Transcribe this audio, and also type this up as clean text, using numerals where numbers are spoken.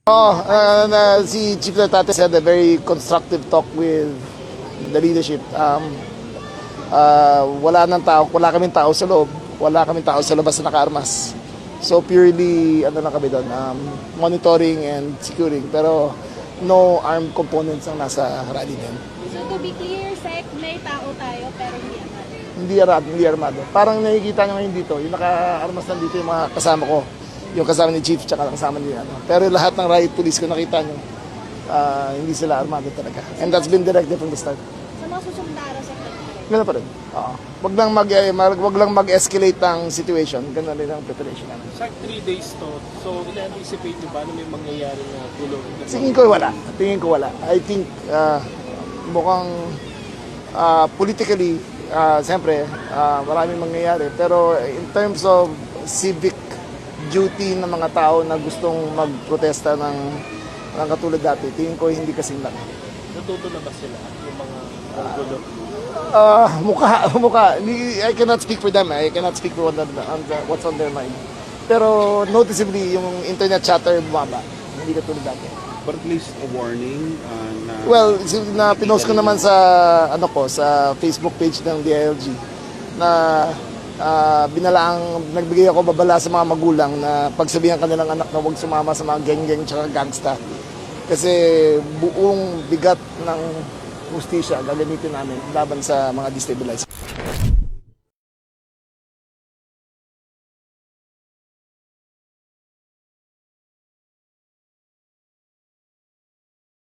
Si Chief Tate had a very constructive talk with the leadership. Wala kaming tao sa loob, wala kaming tao sa labas na naka-armas. So purely lang kami doon, monitoring and securing, pero no armed components ang nasa rally din. So to be clear, Sec, may tao tayo pero hindi armado. Hindi armado. Parang nakikita nyo ngayon dito, yung naka-armas lang dito yung mga kasama ko. Yung kasama ni Chief, tsaka kasama ni Pero lahat ng riot police ko nakita nyo, hindi sila armado talaga. And that's been directed from the start. Sa mga susunod na araw, Sec, Ganun pa rin. Oo. Wag lang mag-escalate ang situation. Ganun rin ang preparation namin. Sa 3 days to, so ina-anticipate nyo ba na may mangyayari na tulong? Tingin ko wala. I think mukhang politically, siyempre, maraming mangyayari. Pero in terms of civic duty ng mga tao na gustong magprotesta ng katulad dati, tingin ko hindi kasing lang. Natuto na ba sila yung mga gulo? Mukha. I cannot speak for them. I cannot speak for what's on their mind. Pero noticeably, yung internet chatter bumaba. Hindi katulad dati. But at least a warning na... Well, pinost ko naman sa sa Facebook page ng DILG na nagbigay ako babala sa mga magulang na pagsabihan kanilang anak na huwag sumama sa mga geng-geng tsaka gangsta. Kasi buong bigat ng hustisya gagamitin namin laban sa mga destabilized.